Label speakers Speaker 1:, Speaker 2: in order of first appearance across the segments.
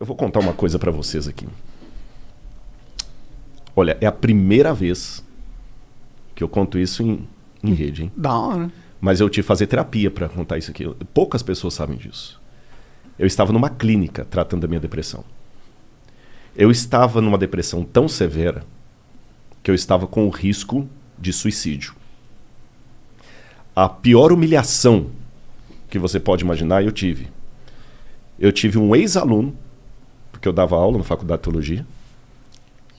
Speaker 1: Eu vou contar uma coisa pra vocês aqui. Olha, é a primeira vez que eu conto isso em rede, hein?
Speaker 2: Da hora.
Speaker 1: Mas eu tive que fazer terapia pra contar isso aqui. Poucas pessoas sabem disso. Eu estava numa clínica tratando da minha depressão. Eu estava numa depressão tão severa que eu estava com o risco de suicídio. A pior humilhação que você pode imaginar, eu tive. Eu tive um ex-aluno, porque eu dava aula na faculdade de teologia,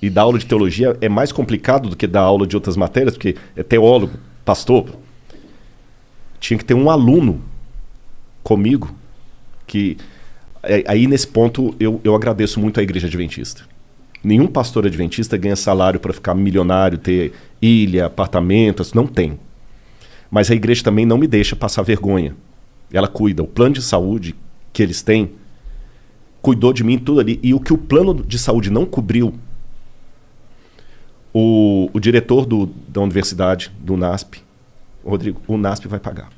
Speaker 1: e dar aula de teologia é mais complicado do que dar aula de outras matérias, porque é teólogo, pastor. Tinha que ter um aluno comigo, que aí nesse ponto eu agradeço muito à Igreja Adventista. Nenhum pastor adventista ganha salário para ficar milionário, ter ilha, apartamentos, não tem. Mas a igreja também não me deixa passar vergonha. Ela cuida. O plano de saúde que eles têm cuidou de mim tudo ali. E o que o plano de saúde não cobriu, o diretor da universidade, do NASP, Rodrigo, o NASP vai pagar.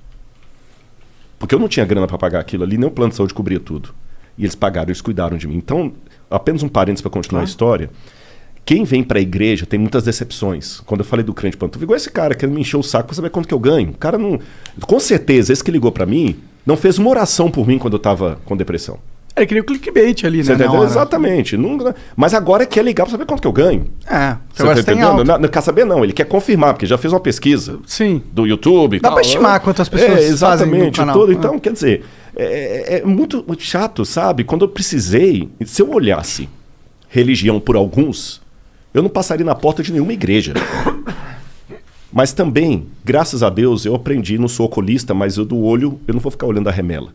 Speaker 1: Porque eu não tinha grana para pagar aquilo ali, nem o plano de saúde cobria tudo. E eles pagaram, eles cuidaram de mim. Então, apenas um parênteses para continuar a história. Quem vem para a igreja tem muitas decepções. Quando eu falei do crente pantufa, igual esse cara que me encheu o saco para saber quanto que eu ganho. O cara não... Com certeza, esse que ligou para mim, não fez uma oração por mim quando eu estava com depressão.
Speaker 2: Ele queria o clickbait ali,
Speaker 1: Você
Speaker 2: né?
Speaker 1: entendeu? Exatamente. Não, mas agora quer ligar para saber quanto que eu ganho.
Speaker 2: Você
Speaker 1: agora
Speaker 2: tá entendendo?
Speaker 1: Não quer saber, não. Ele quer confirmar, porque já fez uma pesquisa.
Speaker 2: Sim.
Speaker 1: Do YouTube e
Speaker 2: Dá
Speaker 1: tal.
Speaker 2: para estimar quantas pessoas fazem no canal.
Speaker 1: Tudo. Então, quer dizer, é muito chato, sabe? Quando eu precisei, se eu olhasse religião por alguns, eu não passaria na porta de nenhuma igreja. Mas também, graças a Deus, eu aprendi, não sou oculista, mas eu do olho, eu não vou ficar olhando a remela.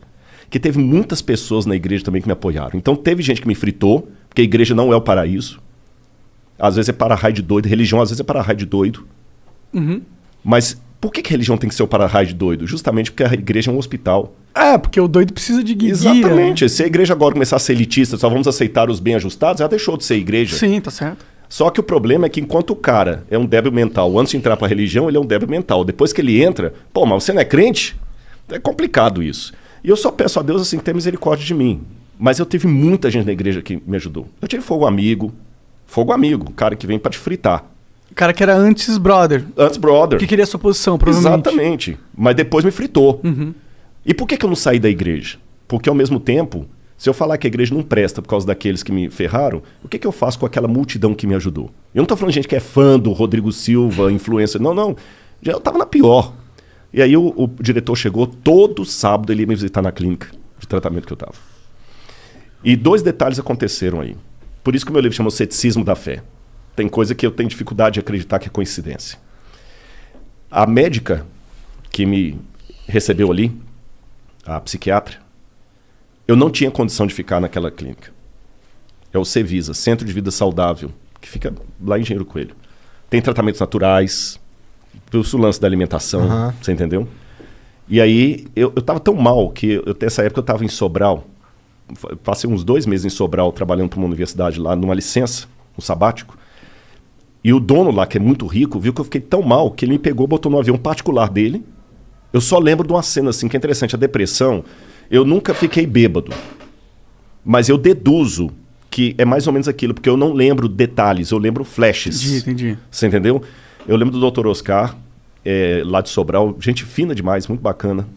Speaker 1: Que teve muitas pessoas na igreja também que me apoiaram. Então teve gente que me fritou, porque a igreja não é o paraíso. Às vezes é para-raio de doido, religião às vezes é para-raio de doido.
Speaker 2: Uhum.
Speaker 1: Mas por que religião tem que ser o para-raio de doido? Justamente porque a igreja é um hospital.
Speaker 2: Porque o doido precisa de guia.
Speaker 1: Exatamente. Se a igreja agora começar a ser elitista, só vamos aceitar os bem ajustados, ela deixou de ser igreja.
Speaker 2: Sim, tá certo.
Speaker 1: Só que o problema é que enquanto o cara é um débil mental, antes de entrar para a religião, ele é um débil mental. Depois que ele entra, mas você não é crente? É complicado isso. E eu só peço a Deus assim que tenha misericórdia de mim. Mas eu tive muita gente na igreja que me ajudou. Eu tive fogo amigo, o cara que vem para te fritar.
Speaker 2: O cara que era antes brother.
Speaker 1: Antes brother.
Speaker 2: Que queria a sua posição, provavelmente.
Speaker 1: Exatamente. Mas depois me fritou.
Speaker 2: Uhum.
Speaker 1: E por que eu não saí da igreja? Porque ao mesmo tempo, se eu falar que a igreja não presta por causa daqueles que me ferraram, o que eu faço com aquela multidão que me ajudou? Eu não tô falando de gente que é fã do Rodrigo Silva, influencer. Não. Eu tava na pior. E aí o diretor chegou, todo sábado ele ia me visitar na clínica de tratamento que eu estava. E 2 detalhes aconteceram aí. Por isso que o meu livro chama O Ceticismo da Fé. Tem coisa que eu tenho dificuldade de acreditar que é coincidência. A médica que me recebeu ali, a psiquiatra, eu não tinha condição de ficar naquela clínica. É o Cevisa, Centro de Vida Saudável, que fica lá em Engenheiro Coelho. Tem tratamentos naturais, o lance da alimentação, você entendeu? E aí, eu tava tão mal que, nessa época eu tava em Sobral, passei uns 2 meses em Sobral, trabalhando para uma universidade lá, numa licença, um sabático, e o dono lá, que é muito rico, viu que eu fiquei tão mal, que ele me pegou, botou no avião particular dele. Eu só lembro de uma cena assim, que é interessante, a depressão, eu nunca fiquei bêbado, mas eu deduzo que é mais ou menos aquilo, porque eu não lembro detalhes, eu lembro flashes.
Speaker 2: Entendi.
Speaker 1: Você entendeu? Eu lembro do Dr. Oscar, lá de Sobral, gente fina demais, muito bacana.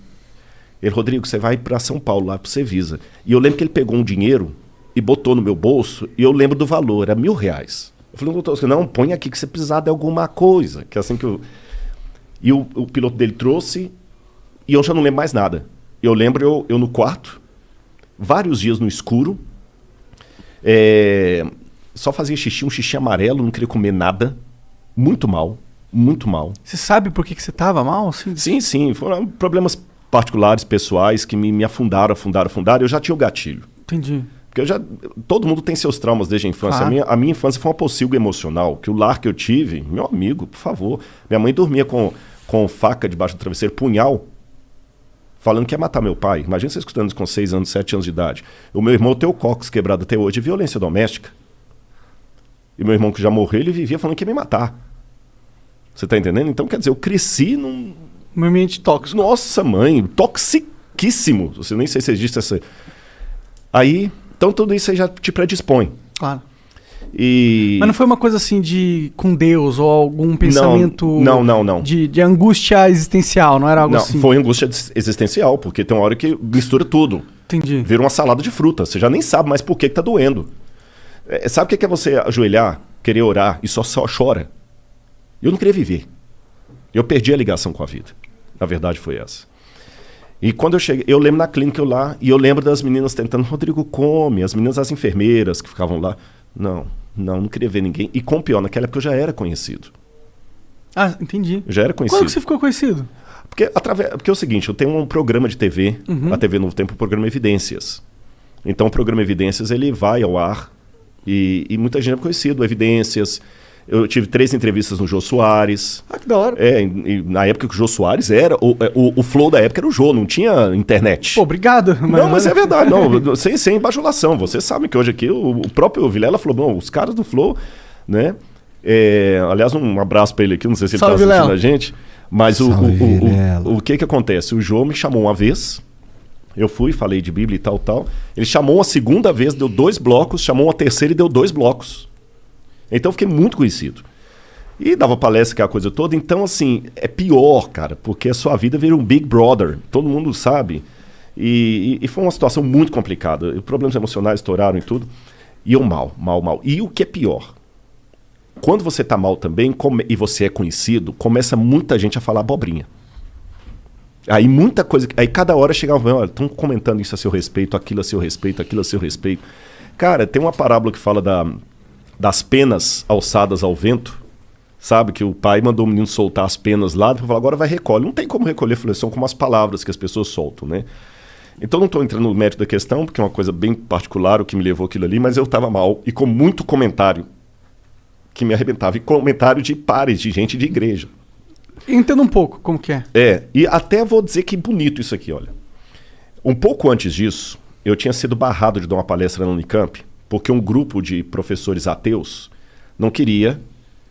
Speaker 1: Ele, Rodrigo, você vai para São Paulo, lá para o Cevisa. E eu lembro que ele pegou um dinheiro e botou no meu bolso, e eu lembro do valor, era R$1.000. Eu falei, doutor Oscar, não, põe aqui que você precisar de alguma coisa. Que é assim que eu... E o piloto dele trouxe, e eu já não lembro mais nada. Eu lembro eu no quarto, vários dias no escuro, só fazia xixi, um xixi amarelo, não queria comer nada. Muito mal, muito mal.
Speaker 2: Você sabe por que você tava mal? Assim?
Speaker 1: Sim. Foram problemas particulares, pessoais, que me afundaram. Eu já tinha o gatilho.
Speaker 2: Entendi.
Speaker 1: Porque todo mundo tem seus traumas desde a infância. Claro. A minha infância foi uma pocilga emocional. Que o lar que eu tive, meu amigo, por favor. Minha mãe dormia com faca debaixo do travesseiro, punhal, falando que ia matar meu pai. Imagina você escutando isso com 6 anos, 7 anos de idade. O meu irmão tem o cóccix quebrado até hoje de violência doméstica. E meu irmão que já morreu, ele vivia falando que ia me matar. Você tá entendendo? Então, quer dizer, eu cresci num...
Speaker 2: Um ambiente tóxico.
Speaker 1: Nossa, mãe, toxiquíssimo. Você nem sei se existe essa... Aí, Então tudo isso aí já te predispõe.
Speaker 2: Claro. Mas não foi uma coisa assim com Deus ou algum pensamento
Speaker 1: não.
Speaker 2: De angústia existencial, não era algo assim?
Speaker 1: Não, foi angústia existencial, porque tem uma hora que mistura tudo.
Speaker 2: Entendi.
Speaker 1: Vira uma salada de fruta, você já nem sabe mais por que tá doendo. Sabe o que é você ajoelhar, querer orar e só chora? Eu não queria viver. Eu perdi a ligação com a vida. A verdade foi essa. E quando eu cheguei, eu lembro na clínica lá, e eu lembro das meninas tentando, Rodrigo, come, as meninas, as enfermeiras que ficavam lá. Não queria ver ninguém. E com o pior, naquela época eu já era conhecido.
Speaker 2: Ah, entendi.
Speaker 1: Eu já era conhecido.
Speaker 2: Quando que você ficou conhecido?
Speaker 1: Porque é o seguinte, eu tenho um programa de TV, a TV Novo Tempo, o programa Evidências. Então o programa Evidências, ele vai ao ar e muita gente é conhecido, Evidências. Eu tive 3 entrevistas no Jô Soares.
Speaker 2: Ah, que da hora.
Speaker 1: E na época que o Jô Soares era... O flow da época era o Jô, não tinha internet.
Speaker 2: Pô, obrigado.
Speaker 1: Mas é verdade, não, sem bajulação. Vocês sabem que hoje aqui o próprio Vilela falou, bom, os caras do flow, né? Aliás, um abraço pra ele aqui, não sei se ele tá assistindo Vilela. A gente. Mas o que acontece? O Jô me chamou uma vez, eu fui, falei de Bíblia e tal. Ele chamou uma segunda vez, deu 2 blocos, chamou uma terceira e deu 2 blocos. Então eu fiquei muito conhecido. E dava palestra, que é a coisa toda. Então, assim, é pior, cara, porque a sua vida vira um Big Brother. Todo mundo sabe. E foi uma situação muito complicada. Problemas emocionais estouraram e tudo. E eu mal. E o que é pior? Quando você tá mal também, e você é conhecido, começa muita gente a falar abobrinha. Aí muita coisa... Aí cada hora chegava, olha, estão comentando isso a seu respeito, aquilo a seu respeito, aquilo a seu respeito. Cara, tem uma parábola que fala das penas alçadas ao vento, sabe? Que o pai mandou o menino soltar as penas lá, para falar, agora vai recolhe. Não tem como recolher, são como as palavras que as pessoas soltam, né? Então não estou entrando no mérito da questão, porque é uma coisa bem particular o que me levou aquilo ali, mas eu estava mal e com muito comentário que me arrebentava, e comentário de pares, de gente de igreja.
Speaker 2: Entenda um pouco como que é.
Speaker 1: E até vou dizer que bonito isso aqui, olha. Um pouco antes disso, eu tinha sido barrado de dar uma palestra na Unicamp, porque um grupo de professores ateus não queria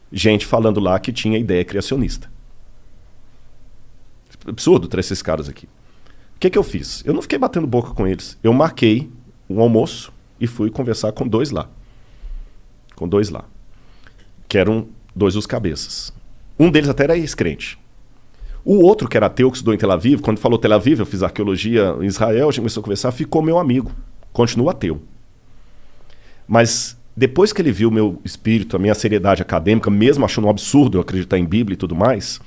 Speaker 1: gente falando lá que tinha ideia criacionista. Absurdo trazer esses caras aqui. O que eu fiz? Eu não fiquei batendo boca com eles. Eu marquei um almoço e fui conversar com 2 lá. Que eram 2 dos cabeças. Um deles até era ex-crente. O outro, que era ateu, que estudou em Tel Aviv, quando falou Tel Aviv, eu fiz arqueologia em Israel, a gente começou a conversar, ficou meu amigo. Continua ateu. Mas depois que ele viu o meu espírito, a minha seriedade acadêmica, mesmo achando um absurdo eu acreditar em Bíblia e tudo mais,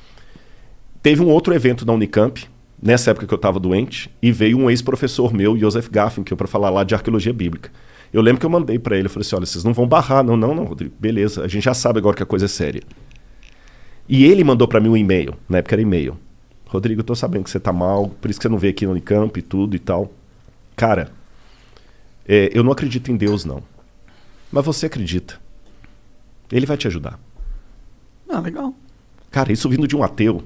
Speaker 1: teve um outro evento na Unicamp, nessa época que eu estava doente, e veio um ex-professor meu, Joseph Gaffin, que eu para falar lá de arqueologia bíblica. Eu lembro que eu mandei para ele, eu falei assim, olha, vocês não vão barrar, não, Rodrigo, beleza, a gente já sabe agora que a coisa é séria. E ele mandou para mim um e-mail, na época era e-mail. Rodrigo, eu tô sabendo que você tá mal, por isso que você não veio aqui na Unicamp e tudo e tal. Cara, eu não acredito em Deus, não. Mas você acredita. Ele vai te ajudar.
Speaker 2: Ah, legal.
Speaker 1: Cara, isso vindo de um ateu.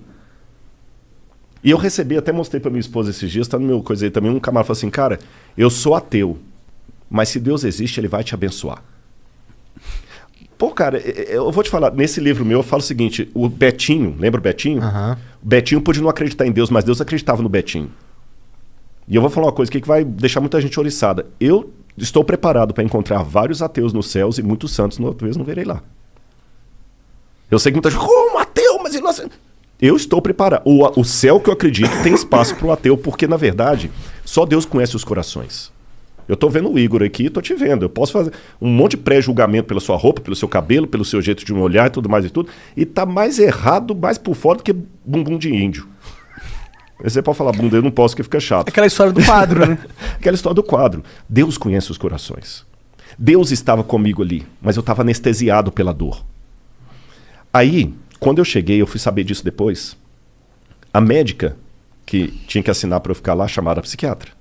Speaker 1: E eu recebi, até mostrei pra minha esposa esses dias, tá no meu coisa aí também, um camarada falou assim, cara, eu sou ateu, mas se Deus existe, ele vai te abençoar. Pô, cara, eu vou te falar, nesse livro meu eu falo o seguinte, o Betinho, lembra o Betinho?
Speaker 2: Uhum.
Speaker 1: O Betinho podia não acreditar em Deus, mas Deus acreditava no Betinho. E eu vou falar uma coisa aqui que vai deixar muita gente oriçada. Eu estou preparado para encontrar vários ateus nos céus e muitos santos, talvez não verei lá. Eu sei que muita gente, como ateu, mas ele não... Eu estou preparado. O céu que eu acredito tem espaço para o ateu, porque, na verdade, só Deus conhece os corações. Eu estou vendo o Igor aqui, estou te vendo. Eu posso fazer um monte de pré-julgamento pela sua roupa, pelo seu cabelo, pelo seu jeito de me olhar e tudo mais e tudo. E tá mais errado, mais por fora do que bumbum de índio. Você pode falar bunda, eu não posso, que fica chato.
Speaker 2: Aquela história do quadro, né?
Speaker 1: Aquela história do quadro. Deus conhece os corações. Deus estava comigo ali, mas eu estava anestesiado pela dor. Aí, quando eu cheguei, eu fui saber disso depois. A médica que tinha que assinar para eu ficar lá, chamada psiquiatra.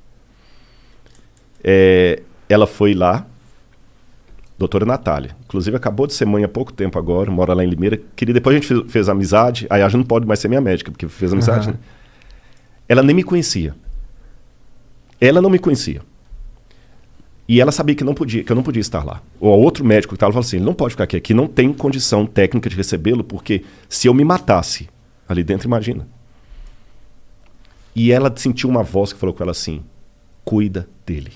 Speaker 1: Ela foi lá, doutora Natália. Inclusive, acabou de ser mãe há pouco tempo agora, mora lá em Limeira. Depois a gente fez amizade. Aí a gente não pode mais ser minha médica, porque fez amizade, né? Ela nem me conhecia. Ela não me conhecia. E ela sabia que eu não podia estar lá. O outro médico que estava falou assim, ele não pode ficar aqui não tem condição técnica de recebê-lo, porque se eu me matasse ali dentro, imagina. E ela sentiu uma voz que falou com ela assim, cuida dele.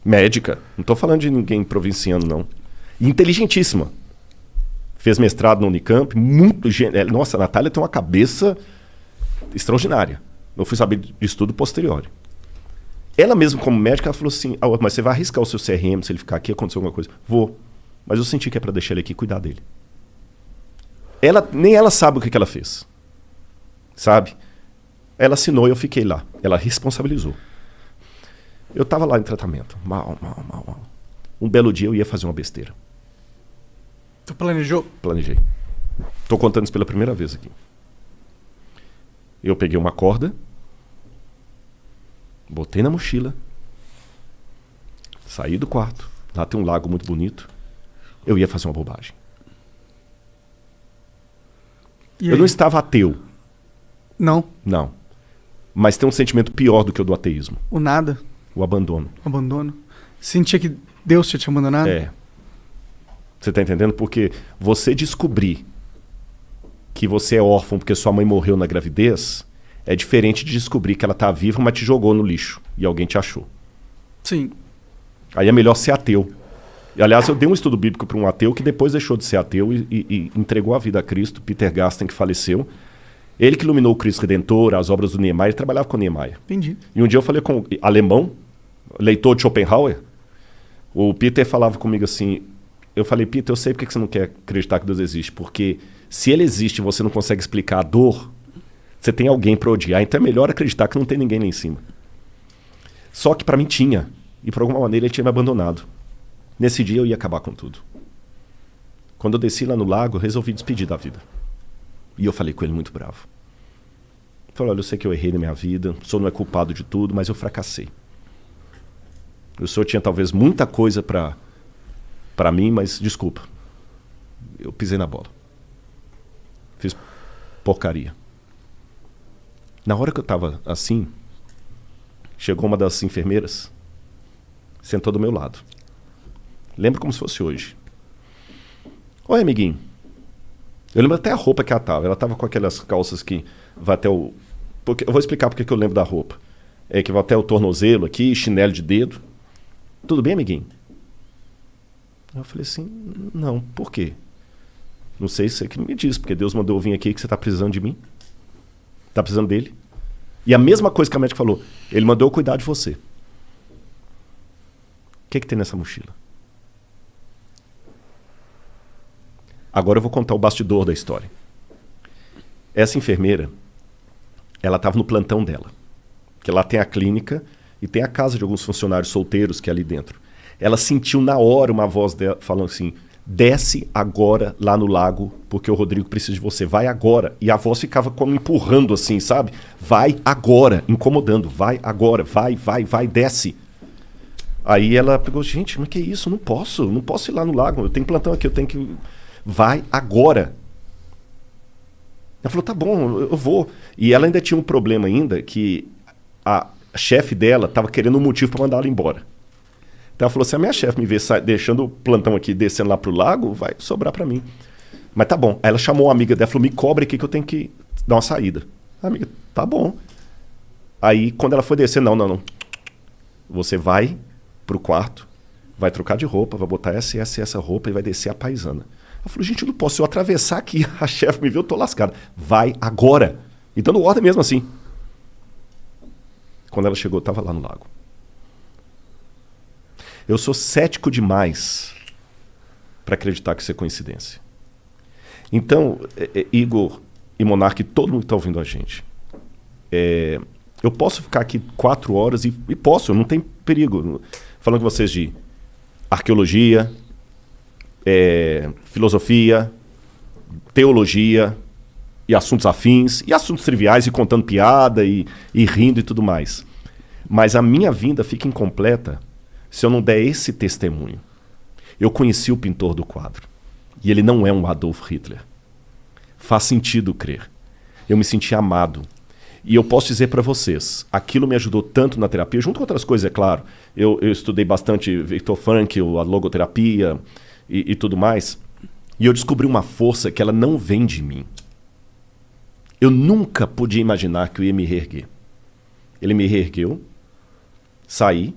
Speaker 1: Médica. Não tô falando de ninguém provinciano, não. Inteligentíssima. Fez mestrado na Unicamp, muito... Nossa, a Natália tem uma cabeça extraordinária. Eu fui saber disso tudo posterior. Ela mesma, como médica, ela falou assim, mas você vai arriscar o seu CRM se ele ficar aqui, acontecer alguma coisa? Vou. Mas eu senti que é para deixar ele aqui e cuidar dele. Nem ela sabe o que ela fez. Sabe? Ela assinou e eu fiquei lá. Ela responsabilizou. Eu estava lá em tratamento. Mal. Um belo dia eu ia fazer uma besteira.
Speaker 2: Tu planejou?
Speaker 1: Planejei. Tô contando isso pela primeira vez aqui. Eu peguei uma corda, botei na mochila, saí do quarto. Lá tem um lago muito bonito. Eu ia fazer uma bobagem. Eu não estava ateu.
Speaker 2: Não?
Speaker 1: Não. Mas tem um sentimento pior do que o do ateísmo.
Speaker 2: O nada?
Speaker 1: O abandono.
Speaker 2: Abandono. Sentia que Deus tinha te abandonado?
Speaker 1: É. Você tá entendendo? Porque você descobrir que você é órfão porque sua mãe morreu na gravidez é diferente de descobrir que ela tá viva, mas te jogou no lixo e alguém te achou.
Speaker 2: Sim.
Speaker 1: Aí é melhor ser ateu. E, aliás, eu dei um estudo bíblico para um ateu que depois deixou de ser ateu e entregou a vida a Cristo, Peter Gasten, que faleceu. Ele que iluminou o Cristo Redentor, as obras do Niemeyer, ele trabalhava com o Niemeyer.
Speaker 2: Entendi.
Speaker 1: E um dia eu falei com um alemão, leitor de Schopenhauer, o Peter falava comigo assim, eu falei, Peter, eu sei porque você não quer acreditar que Deus existe, porque se ele existe e você não consegue explicar a dor, você tem alguém para odiar, então é melhor acreditar que não tem ninguém lá em cima. Só que para mim tinha, e por alguma maneira ele tinha me abandonado. Nesse dia eu ia acabar com tudo. Quando eu desci lá no lago, eu resolvi despedir da vida. E eu falei com ele muito bravo. Falei, olha, eu sei que eu errei na minha vida, o senhor não é culpado de tudo, mas eu fracassei. O senhor tinha talvez muita coisa para mim, mas desculpa. Eu pisei na bola. Fiz porcaria. Na hora que eu estava assim, chegou uma das enfermeiras, sentou do meu lado. Lembro como se fosse hoje. Oi, amiguinho. Eu lembro até a roupa que ela estava. Ela estava com aquelas calças que vai até o... Porque, eu vou explicar porque que eu lembro da roupa. É que vai até o tornozelo aqui, chinelo de dedo. Tudo bem, amiguinho? Eu falei assim, não, por quê? Não sei se você que me diz, porque Deus mandou eu vir aqui que você está precisando de mim. Está precisando dele. E a mesma coisa que a médica falou, ele mandou eu cuidar de você. O que tem nessa mochila? Agora eu vou contar o bastidor da história. Essa enfermeira, ela estava no plantão dela. Que lá tem a clínica e tem a casa de alguns funcionários solteiros que é ali dentro. Ela sentiu na hora uma voz dela falando assim, desce agora lá no lago, porque o Rodrigo precisa de você, vai agora. E a voz ficava como empurrando assim, sabe? Vai agora, incomodando, vai agora, vai, desce. Aí ela pegou, gente, mas que isso? Não posso ir lá no lago, eu tenho plantão aqui, eu tenho que... Vai agora. Ela falou, tá bom, eu vou. E ela ainda tinha um problema ainda, que a chefe dela estava querendo um motivo para mandar ela embora. Então ela falou, se a minha chefe me ver deixando o plantão aqui, descendo lá pro lago, vai sobrar para mim. Mas tá bom. Aí ela chamou uma amiga dela, falou, me cobre aqui que eu tenho que dar uma saída. A amiga, tá bom. Aí quando ela foi descer, não. Você vai pro quarto, vai trocar de roupa, vai botar essa roupa e vai descer a paisana. Eu falei, gente, eu não posso. Se eu atravessar aqui, a chefe me viu, eu tô lascado. Vai agora. E dando ordem mesmo assim. Quando ela chegou, eu tava lá no lago. Eu sou cético demais para acreditar que isso é coincidência. Então, Igor e Monark, todo mundo que tá ouvindo a gente. Eu posso ficar aqui 4 horas e posso, não tem perigo. Falando com vocês de arqueologia, filosofia, teologia e assuntos afins, e assuntos triviais, e contando piada, e rindo e tudo mais. Mas a minha vinda fica incompleta se eu não der esse testemunho. Eu conheci o pintor do quadro, e ele não é um Adolf Hitler. Faz sentido crer. Eu me senti amado. E eu posso dizer para vocês, aquilo me ajudou tanto na terapia, junto com outras coisas, é claro. Eu estudei bastante Viktor Frankl, a logoterapia, e tudo mais, e eu descobri uma força que ela não vem de mim. Eu nunca podia imaginar que eu ia me reerguer. Ele me reergueu, saí,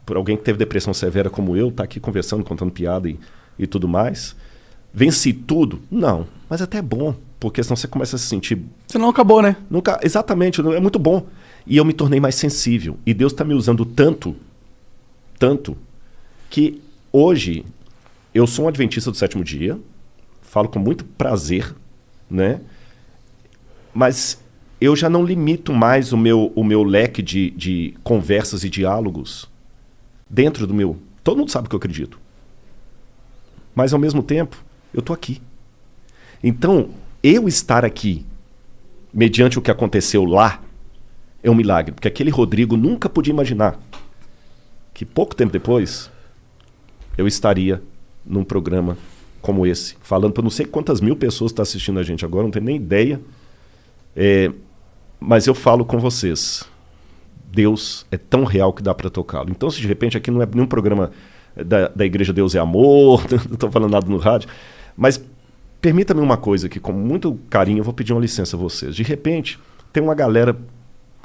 Speaker 1: por alguém que teve depressão severa como eu, tá aqui conversando, contando piada e tudo mais. Venci tudo? Não, mas até é bom, porque senão você começa a se sentir...
Speaker 2: Você não acabou, né?
Speaker 1: Nunca, exatamente, é muito bom. E eu me tornei mais sensível. E Deus está me usando tanto, que hoje eu sou um adventista do sétimo dia, falo com muito prazer, né? Mas eu já não limito mais o meu leque de conversas e diálogos dentro do meu... Todo mundo sabe o que eu acredito. Mas, ao mesmo tempo, eu estou aqui. Então, eu estar aqui, mediante o que aconteceu lá, é um milagre. Porque aquele Rodrigo nunca podia imaginar que pouco tempo depois eu estaria num programa como esse, falando para não sei quantas mil pessoas estão assistindo a gente agora, não tenho nem ideia. Mas eu falo com vocês, Deus é tão real que dá para tocá-lo. Então, se de repente aqui não é nenhum programa da Igreja Deus é Amor, não estou falando nada no rádio, mas permita-me uma coisa que, com muito carinho, eu vou pedir uma licença a vocês. De repente, tem uma galera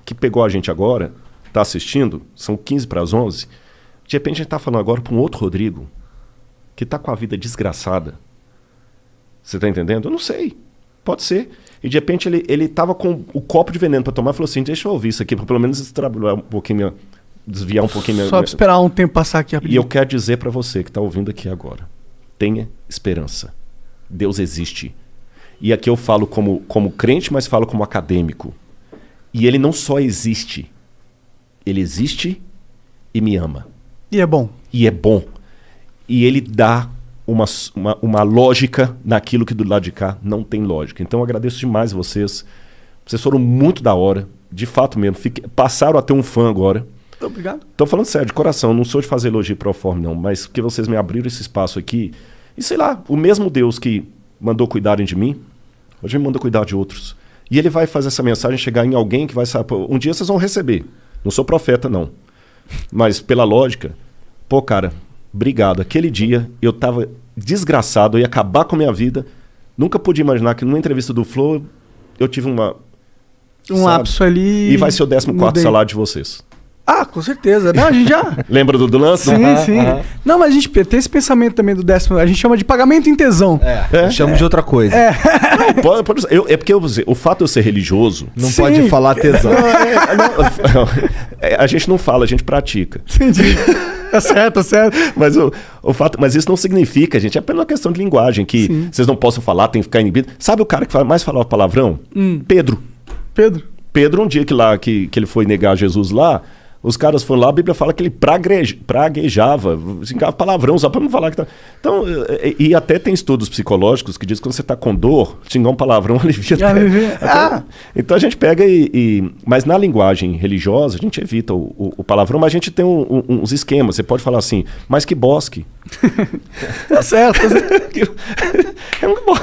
Speaker 1: que pegou a gente agora, está assistindo, são 15 para as 11, de repente a gente está falando agora para um outro Rodrigo, que está com a vida desgraçada. Você está entendendo? Eu não sei. Pode ser. E de repente ele estava com o copo de veneno para tomar e falou assim, deixa eu ouvir isso aqui, para pelo menos desviar um pouquinho.
Speaker 2: Só esperar um tempo passar aqui.
Speaker 1: E eu quero dizer para você que está ouvindo aqui agora, tenha esperança. Deus existe. E aqui eu falo como crente, mas falo como acadêmico. E ele não só existe, ele existe e me ama.
Speaker 2: E é bom.
Speaker 1: E é bom. E ele dá uma lógica naquilo que do lado de cá não tem lógica. Então eu agradeço demais vocês. Vocês foram muito da hora. De fato mesmo. Passaram a ter um fã agora.
Speaker 2: Obrigado.
Speaker 1: Tô falando sério, de coração. Não sou de fazer elogio pro forma, não. Mas porque vocês me abriram esse espaço aqui. E sei lá, o mesmo Deus que mandou cuidarem de mim, hoje me manda cuidar de outros. E ele vai fazer essa mensagem chegar em alguém que vai saber. Um dia vocês vão receber. Não sou profeta, não. Mas pela lógica, pô, cara, obrigado. Aquele dia eu tava desgraçado, eu ia acabar com a minha vida. Nunca pude imaginar que numa entrevista do Flow eu tive um
Speaker 2: lapso ali.
Speaker 1: E vai ser o 14º salário de vocês.
Speaker 2: Ah, com certeza. Não, a gente já...
Speaker 1: Lembra do lance?
Speaker 2: Sim, sim. Não, mas a gente tem esse pensamento também do 10º. A gente chama de pagamento em tesão.
Speaker 3: Eu chamo de outra coisa.
Speaker 1: Não, é porque o fato de eu ser religioso...
Speaker 3: Não pode falar tesão.
Speaker 1: A gente não fala, a gente pratica.
Speaker 2: Entendi. Tá certo, tá certo.
Speaker 1: Mas isso não significa, gente, é apenas uma questão de linguagem, que vocês não possam falar, tem que ficar inibido. Sabe o cara que mais falava palavrão? Pedro, um dia que ele foi negar Jesus lá, os caras foram lá, a Bíblia fala que ele praguejava, xingava palavrão, só para não falar que tá... Então, e até tem estudos psicológicos que dizem que quando você está com dor, xingar um palavrão alivia. Então a gente pega mas na linguagem religiosa, a gente evita o palavrão, mas a gente tem uns esquemas. Você pode falar assim, mas que bosque.
Speaker 2: Tá certo.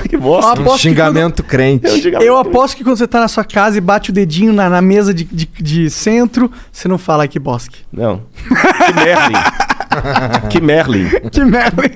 Speaker 1: Que bosque.
Speaker 3: Um xingamento crente.
Speaker 2: Eu aposto que quando você tá na sua casa e bate o dedinho na mesa de centro, você não fala que bosque.
Speaker 1: Não. Que Merlin.
Speaker 2: Que Merlin.